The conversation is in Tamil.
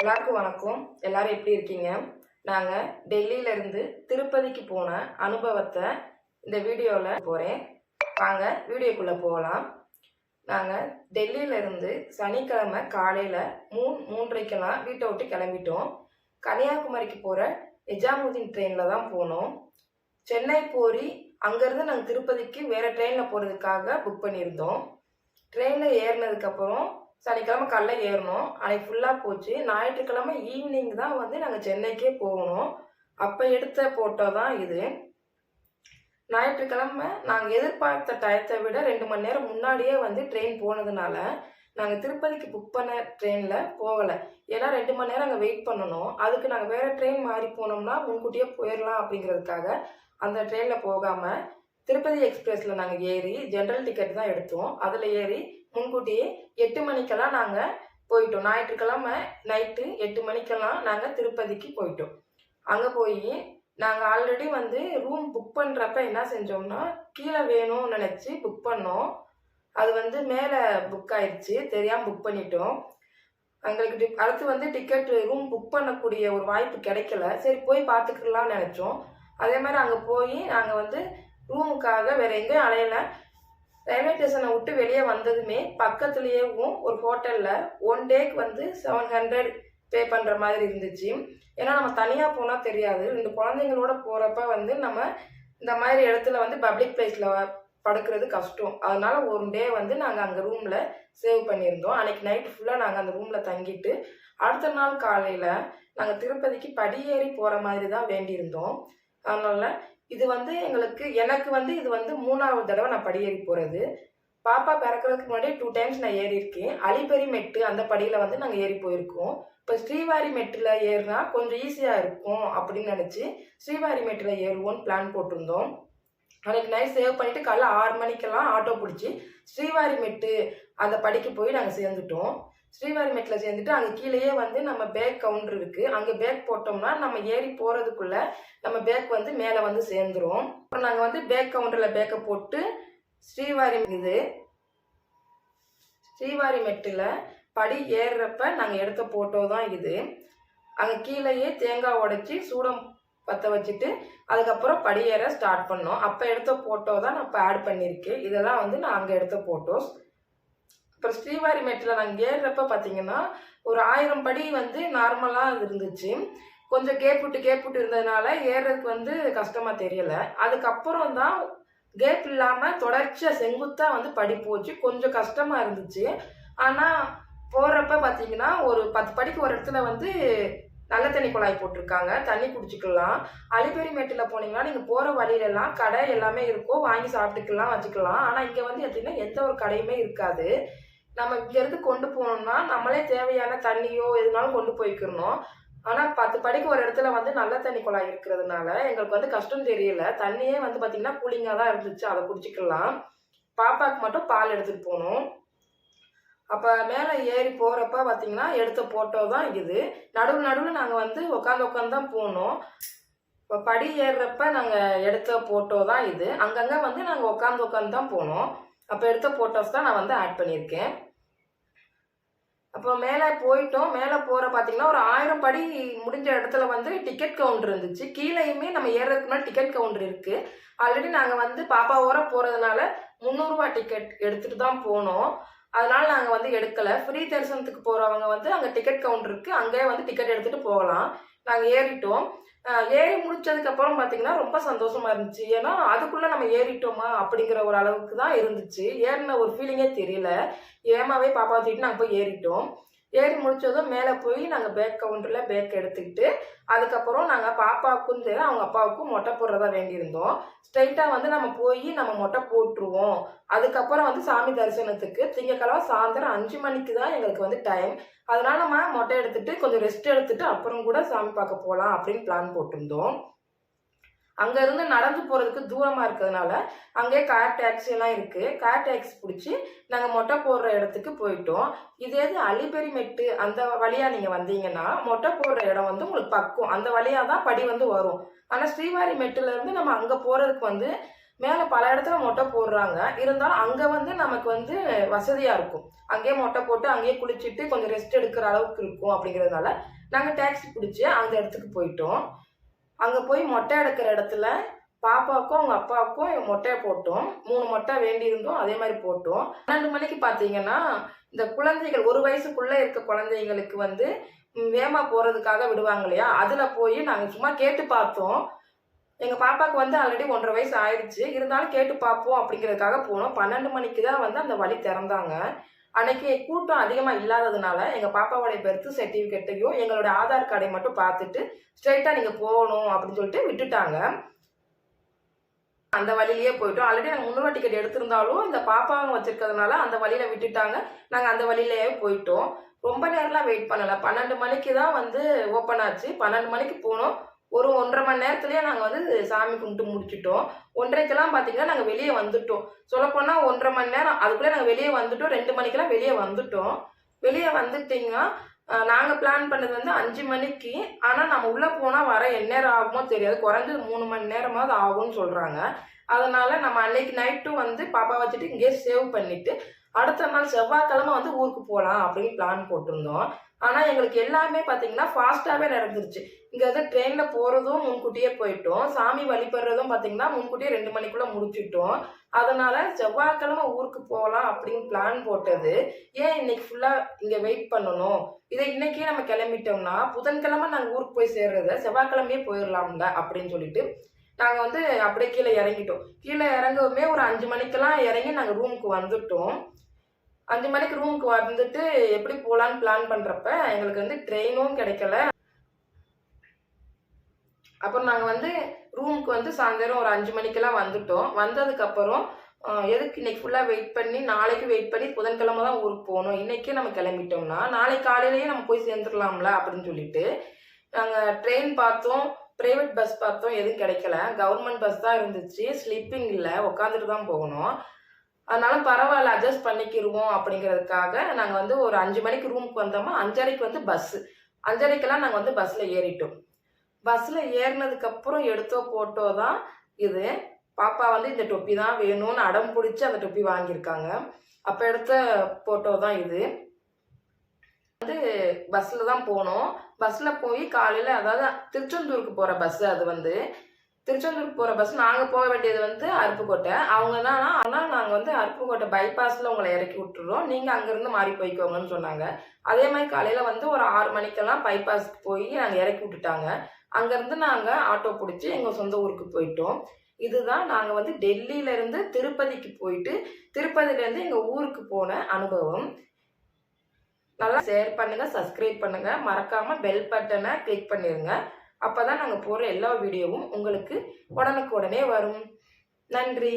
எல்லாருக்கும் வணக்கம். எல்லாரும் எப்படி இருக்கீங்க? நாங்கள் டெல்லியிலேருந்து திருப்பதிக்கு போன அனுபவத்தை இந்த வீடியோவில் போகிறேன். வாங்க வீடியோக்குள்ளே போகலாம். நாங்கள் டெல்லியிலேருந்து சனிக்கிழமை காலையில் 3:30க்கெல்லாம் வீட்டை விட்டு கிளம்பிட்டோம். கன்னியாகுமரிக்கு போகிற நிஜாமுதீன் ட்ரெயினில் தான் போனோம். சென்னை போய் அங்கேருந்து நாங்கள் திருப்பதிக்கு வேறு ட்ரெயினில் போகிறதுக்காக புக் பண்ணியிருந்தோம். ட்ரெயினில் ஏறினதுக்கப்புறம் சனிக்கிழமை காலைல ஏறணும். அன்னைக்கு ஃபுல்லாக போச்சு. ஞாயிற்றுக்கிழமை ஈவினிங் தான் நாங்கள் சென்னைக்கே போகணும். அப்போ எடுத்த ஃபோட்டோ தான் இது. ஞாயிற்றுக்கிழமை நாங்கள் எதிர்பார்த்த டயத்தை விட 2 மணி நேரம் முன்னாடியே ட்ரெயின் போனதுனால நாங்கள் திருப்பதிக்கு புக் பண்ண ட்ரெயினில் போகலை. ஏன்னா 2 மணி நேரம் அங்கே வெயிட் பண்ணணும். அதுக்கு நாங்கள் வேறு ட்ரெயின் மாறி போனோம்னா முன்கூட்டியே போயிடலாம் அப்படிங்கிறதுக்காக அந்த ட்ரெயினில் போகாமல் திருப்பதி எக்ஸ்பிரஸில் நாங்கள் ஏறி ஜென்ரல் டிக்கெட் தான் எடுத்தோம். அதில் ஏறி முன்கூட்டியே 8 மணிக்கெல்லாம் நாங்கள் போயிட்டோம். ஞாயிற்றுக்கிழமை நைட்டு 8 மணிக்கெல்லாம் நாங்கள் திருப்பதிக்கு போயிட்டோம். அங்கே போய் நாங்கள் ஆல்ரெடி ரூம் புக் பண்ணுறப்ப என்ன செஞ்சோம்னா கீழே வேணும்னு நினச்சி புக் பண்ணோம். அது மேலே புக் ஆயிடுச்சு, தெரியாமல் புக் பண்ணிட்டோம். எங்களுக்கு அடுத்து டிக்கெட் ரூம் புக் பண்ணக்கூடிய ஒரு வாய்ப்பு கிடைக்கல. சரி போய் பார்த்துக்கலாம்னு நினச்சோம். அதே மாதிரி அங்கே போய் நாங்கள் ரூமுக்காக வேறு எங்கேயும் அலையலை. ரயில்வே ஸ்டேஷனை விட்டு வெளியே வந்ததுமே பக்கத்துலேயேவும் ஒரு ஹோட்டலில் 1 டேக்கு 700 பே பண்ணுற மாதிரி இருந்துச்சு. ஏன்னா நம்ம தனியாக போனால் தெரியாது. 2 குழந்தைங்களோட போகிறப்ப நம்ம இந்த மாதிரி இடத்துல பப்ளிக் பிளேஸில் படுக்கிறது கஷ்டம். அதனால 1 டே நாங்கள் அங்கே ரூமில் சேவ் பண்ணியிருந்தோம். அன்றைக்கி நைட்டு ஃபுல்லாக நாங்கள் அந்த ரூமில் தங்கிட்டு அடுத்த நாள் காலையில் நாங்கள் திருப்பதிக்கு படியேறி போகிற மாதிரி தான் வேண்டியிருந்தோம். அதனால் இது எனக்கு இது 3வது தடவை நான் படியேறி போகிறது. பாப்பா பிறக்கிறதுக்கு முன்னாடி 2 டைம்ஸ் நான் ஏறி இருக்கேன். அலிபெரி மெட்டு அந்த படியில் நாங்கள் ஏறி போயிருக்கோம். இப்போ ஸ்ரீவாரி மெட்டில் ஏறினா கொஞ்சம் ஈஸியாக இருக்கும் அப்படின்னு நினச்சி ஸ்ரீவாரி மெட்டில் ஏறுவோன்னு பிளான் போட்டிருந்தோம். அன்றைக்கி நைட் சேவ் பண்ணிவிட்டு காலைல 6 மணிக்கெல்லாம் ஆட்டோ பிடிச்சி ஸ்ரீவாரி மெட்டு அந்த படிக்கு போய் நாங்கள் சேர்ந்துட்டோம். ஸ்ரீவாரி மெட்டில் சேர்ந்துட்டு அங்கே கீழேயே நம்ம பேக் கவுண்டர் இருக்குது. அங்கே பேக் போட்டோம்னா நம்ம ஏறி போகிறதுக்குள்ளே நம்ம பேக் மேலே சேர்ந்துரும். அப்புறம் நாங்கள் பேக் கவுண்டரில் பேக்கை போட்டு ஸ்ரீவாரி மெட்டில் படி ஏறுறப்ப நாங்கள் எடுத்த ஃபோட்டோ தான் இது. அங்கே கீழேயே தேங்காய் உடைச்சி சூடம் பற்ற வச்சுட்டு அதுக்கப்புறம் படி ஏற ஸ்டார்ட் பண்ணோம். அப்போ எடுத்த ஃபோட்டோ தான் நான் இப்போ ஆட் பண்ணியிருக்கேன். இதெல்லாம் நான் அங்கே எடுத்த ஃபோட்டோஸ். அப்புறம் ஸ்ரீவாரி மெட்டில் நாங்கள் ஏறுறப்ப பார்த்தீங்கன்னா ஒரு 1000 படி நார்மலாக இருந்துச்சு. கொஞ்சம் கேப் விட்டு இருந்ததுனால ஏறுறதுக்கு கஷ்டமாக தெரியலை. அதுக்கப்புறம் தான் கேப் இல்லாமல் தொடர்ச்சியாக செங்குத்தாக படி போச்சு. கொஞ்சம் கஷ்டமாக இருந்துச்சு. ஆனால் போகிறப்ப பார்த்தீங்கன்னா ஒரு 10 படிக்கு ஒரு இடத்துல நல்ல தண்ணி குழாய் போட்டிருக்காங்க, தண்ணி குடிச்சிக்கலாம். அலிபெரி மெட்டில் போனீங்கன்னா நீங்கள் போகிற வழியிலலாம் கடை எல்லாமே இருக்கும், வாங்கி சாப்பிட்டுக்கலாம் வச்சுக்கலாம். ஆனால் இங்கே எப்படின்னா எந்த ஒரு கடையுமே இருக்காது. நம்ம இங்கேருந்து கொண்டு போகணும்னா நம்மளே தேவையான தண்ணியோ எதுனாலும் கொண்டு போய்க்கிறணும். ஆனால் 10 படிக்கு ஒரு இடத்துல நல்ல தண்ணி குழாய் இருக்கிறதுனால எங்களுக்கு கஷ்டம் தெரியல. தண்ணியே பார்த்தீங்கன்னா கூலிங்காக தான் இருந்துச்சு, அதை குடிச்சிக்கலாம். பாப்பாவுக்கு மட்டும் பால் எடுத்துகிட்டு போகணும். அப்போ மேலே ஏறி போகிறப்ப பார்த்தீங்கன்னா எடுத்த ஃபோட்டோ தான் இது. நடுவில் நாங்கள் உட்காந்து தான் போனோம். இப்போ படி ஏறுறப்ப நாங்கள் எடுத்த ஃபோட்டோ தான் இது. அங்கங்கே நாங்கள் உட்காந்து தான் போனோம். அப்போ எடுத்த ஃபோட்டோஸ் தான் நான் ஆட் பண்ணியிருக்கேன். அப்போ மேலே போயிட்டோம். மேலே போகிற பார்த்தீங்கன்னா ஒரு 1000 படி முடிஞ்ச இடத்துல டிக்கெட் கவுண்டர் இருந்துச்சு. கீழேயுமே நம்ம ஏறுறதுக்கு முன்னாடி டிக்கெட் கவுண்டர் இருக்குது. ஆல்ரெடி நாங்கள் பாப்பாவோட போகிறதுனால 300 ரூபா டிக்கெட் எடுத்துகிட்டு தான் போனோம். அதனால நாங்கள் எடுக்கலை. ஃப்ரீ தரிசனத்துக்கு போகிறவங்க அங்கே டிக்கெட் கவுண்டர் இருக்குது, அங்கேயே டிக்கெட் எடுத்துகிட்டு போகலாம். நாங்கள் ஏறிட்டோம். ஏறி முடிச்சதுக்கப்புறம் பார்த்தீங்கன்னா ரொம்ப சந்தோஷமாக இருந்துச்சு. ஏன்னா அதுக்குள்ளே நம்ம ஏறிட்டோமா அப்படிங்கிற ஒரு அளவுக்கு தான் இருந்துச்சு. ஏறின ஒரு ஃபீலிங்கே தெரியல. ஏமாவே பாப்பா தூக்கிட்டு நாங்கள் போய் ஏறிட்டோம். ஏறி முடித்ததும் மேலே போய் நாங்கள் பேக் கவுண்டரில் பேக் எடுத்துக்கிட்டு அதுக்கப்புறம் நாங்கள் பாப்பாவுக்கும் சரி அவங்க அப்பாவுக்கும் மொட்டை போடுறதா வேண்டியிருந்தோம். ஸ்ட்ரைட்டாக நம்ம போய் நம்ம மொட்டை போட்டுருவோம். அதுக்கப்புறம் சாமி தரிசனத்துக்கு திங்கக்கிழமை சாயந்தரம் 5 மணிக்கு தான் எங்களுக்கு டைம். அதனால நம்ம மொட்டை எடுத்துகிட்டு கொஞ்சம் ரெஸ்ட் எடுத்துகிட்டு அப்புறம் கூட சாமி பார்க்க போகலாம் அப்படின்னு பிளான் போட்டிருந்தோம். அங்கேருந்து நடந்து போகிறதுக்கு தூரமாக இருக்கிறதுனால அங்கே கார் டாக்ஸி எல்லாம் இருக்குது. கார் டாக்ஸி பிடிச்சி நாங்கள் மொட்டை போடுற இடத்துக்கு போயிட்டோம். இதே அலிபெரி மெட்டு அந்த வழியாக நீங்கள் வந்தீங்கன்னா மொட்டை போடுற இடம் உங்களுக்கு பக்கம், அந்த வழியாக தான் படி வரும். ஆனால் ஸ்ரீவாரி மெட்டிலேருந்து நம்ம அங்கே போகிறதுக்கு மேலே பல இடத்துல மொட்டை போடுறாங்க. இருந்தாலும் அங்கே வந்து நமக்கு வந்து வசதியாக இருக்கும். அங்கேயே மொட்டை போட்டு அங்கேயே குளிச்சுட்டு கொஞ்சம் ரெஸ்ட் எடுக்கிற அளவுக்கு இருக்கும். அப்படிங்கிறதுனால நாங்கள் டாக்ஸி பிடிச்சி அந்த இடத்துக்கு போயிட்டோம். அங்கே போய் மொட்டை எடுக்கிற இடத்துல பாப்பாவுக்கும் அவங்க அப்பாவுக்கும் மொட்டையை போட்டோம். 3 மொட்டை வேண்டியிருந்தோம். அதே மாதிரி போட்டோம். 12 மணிக்கு பார்த்தீங்கன்னா இந்த குழந்தைகள் 1 வயசுக்குள்ளே இருக்க குழந்தைங்களுக்கு வந்து வேமா போகிறதுக்காக விடுவாங்க இல்லையா, அதில் போய் நாங்கள் சும்மா கேட்டு பார்த்தோம். எங்கள் பாப்பாவுக்கு வந்து ஆல்ரெடி 1.5 வயசு ஆயிடுச்சு. இருந்தாலும் கேட்டு பார்ப்போம் அப்படிங்கிறதுக்காக போனோம். 12 மணிக்கு தான் வந்து அந்த வழி திறந்தாங்க. அன்னைக்கு கூட்டம் அதிகமாக இல்லாததுனால எங்கள் பாப்பாவோடைய பெர்த் சர்டிஃபிகேட்டையும் எங்களோட ஆதார் கார்டை மட்டும் பார்த்துட்டு ஸ்ட்ரைட்டாக நீங்கள் போகணும் அப்படின்னு சொல்லிட்டு விட்டுட்டாங்க. அந்த வழியிலேயே போயிட்டோம். ஆல்ரெடி நாங்கள் முன்னூறு டிக்கெட் எடுத்திருந்தாலும் இந்த பாப்பாவை வச்சிருக்கிறதுனால அந்த வழியில் விட்டுட்டாங்க. நாங்கள் அந்த வழியிலேயே போயிட்டோம். ரொம்ப நேரம்லாம் வெயிட் பண்ணலை. 12 மணிக்கு தான் வந்து ஓப்பன் ஆச்சு. 12 மணிக்கு போனோம். ஒரு 1.5 மணி நேரத்துலேயே நாங்கள் வந்து சாமி கும்பிட்டு முடிச்சிட்டோம். 1:30க்கெல்லாம் பார்த்தீங்கன்னா நாங்கள் வெளியே வந்துட்டோம். சொல்லப்போனால் 1.5 மணி நேரம் அதுக்குள்ளே நாங்கள் வெளியே வந்துட்டோம். 2 மணிக்கெல்லாம் வெளியே வந்துட்டோம். வெளியே வந்துட்டிங்கன்னா நாங்கள் பிளான் பண்ணது வந்து 5 மணிக்கு. ஆனால் நம்ம உள்ளே போனால் வர எந்நேரம் ஆகுமோ தெரியாது. குறைஞ்சது 3 மணி நேரமாவது ஆகும்னு சொல்கிறாங்க. அதனால் நம்ம அன்னைக்கு நைட்டும் வந்து பாப்பா வச்சுட்டு இங்கேயே சேவ் பண்ணிவிட்டு அடுத்த நாள் செவ்வாய்க்கிழமை வந்து ஊருக்கு போகலாம் அப்படின்னு பிளான் போட்டிருந்தோம். ஆனால் எங்களுக்கு எல்லாமே பார்த்தீங்கன்னா ஃபாஸ்ட்டாகவே நடந்துருச்சு. இங்கே வந்து ட்ரெயினில் போகிறதும் முன்கூட்டியே போயிட்டோம். சாமி வழிபடுறதும் பார்த்தீங்கன்னா முன்கூட்டியே 2 மணிக்குள்ளே முடிச்சிட்டோம். அதனால் செவ்வாய்க்கிழமை ஊருக்கு போகலாம் அப்படின்னு பிளான் போட்டது. ஏன் இன்னைக்கு ஃபுல்லாக இங்கே வெயிட் பண்ணணும், இதை இன்னைக்கே நம்ம கிளம்பிட்டோம்னா புதன்கிழமை நாங்கள் ஊருக்கு போய் சேர்றத செவ்வாய்க்கிழமையே போயிடலாம்ல அப்படின்னு சொல்லிட்டு நாங்கள் வந்து அப்படியே கீழே இறங்கிட்டோம். கீழே இறங்கவுமே ஒரு 5 மணிக்கெல்லாம் இறங்கி நாங்கள் ரூமுக்கு வந்துட்டோம். 5 மணிக்கு ரூமுக்கு வந்துட்டு எப்படி போகலான்னு பிளான் பண்ணுறப்ப எங்களுக்கு வந்து ட்ரெயினும் கிடைக்கல. அப்புறம் நாங்கள் வந்து ரூமுக்கு வந்து சாயந்தரம் ஒரு 5 மணிக்கெல்லாம் வந்துட்டோம். வந்ததுக்கப்புறம் எதுக்கு இன்னைக்கு ஃபுல்லாக வெயிட் பண்ணி நாளைக்கு வெயிட் பண்ணி புதன்கிழமை தான் ஊருக்கு போகணும், இன்றைக்கே நம்ம கிளம்பிட்டோம்னா நாளைக்கு காலையிலேயே நம்ம போய் சேர்ந்துடலாம்ல அப்படின்னு சொல்லிட்டு நாங்கள் ட்ரெயின் பார்த்தோம், ப்ரைவேட் பஸ் பார்த்தோம், எதுவும் கிடைக்கல. கவர்மெண்ட் பஸ் தான் இருந்துச்சு. ஸ்லீப்பிங் இல்லை, உட்காந்துட்டு தான் போகணும். அதனால பரவாயில்ல அட்ஜஸ்ட் பண்ணிக்கிடுவோம் அப்படிங்கிறதுக்காக நாங்கள் வந்து ஒரு 5 மணிக்கு ரூமுக்கு வந்தோமா 5:30க்கு வந்து பஸ்ஸு. 5:30க்கெல்லாம் நாங்கள் வந்து பஸ்ஸில் ஏறிட்டோம். பஸ்ஸில் ஏறினதுக்கப்புறம் எடுத்தோ போட்டோ தான் இது. பாப்பா வந்து இந்த தொப்பி தான் வேணும்னு அடம் பிடிச்சி அந்த தொப்பி வாங்கியிருக்காங்க. அப்போ எடுத்த போட்டோ தான் இது. வந்து பஸ்ஸில் தான் போனோம். பஸ்ஸில் போய் காலையில், அதாவது திருச்செந்தூருக்கு போகிற பஸ்ஸு அது வந்து. திருச்செந்தூருக்கு போகிற பஸ் நாங்கள் போக வேண்டியது வந்து அருப்புக்கோட்டை. அவங்க தான் ஆனால் நாங்கள் வந்து அருப்புக்கோட்டை பைபாஸில் உங்களை இறக்கி விட்டுறோம், நீங்கள் அங்கேருந்து மாறி போய்க்கோங்கன்னு சொன்னாங்க. அதே மாதிரி காலையில் வந்து ஒரு 6 மணிக்கெல்லாம் பைபாஸ்க்கு போய் நாங்கள் இறக்கி விட்டுட்டாங்க. அங்கேருந்து நாங்கள் ஆட்டோ பிடிச்சி எங்கள் சொந்த ஊருக்கு போயிட்டோம். இதுதான் நாங்கள் வந்து டெல்லியிலேருந்து திருப்பதிக்கு போயிட்டு திருப்பதியிலேருந்து எங்கள் ஊருக்கு போன அனுபவம். நல்லா ஷேர் பண்ணுங்கள், சப்ஸ்கிரைப் பண்ணுங்கள், மறக்காமல் பெல் பட்டனை கிளிக் பண்ணிடுங்க. அப்போ தான் நாங்கள் போடுற எல்லா வீடியோவும் உங்களுக்கு உடனுக்குடனே வரும். நன்றி.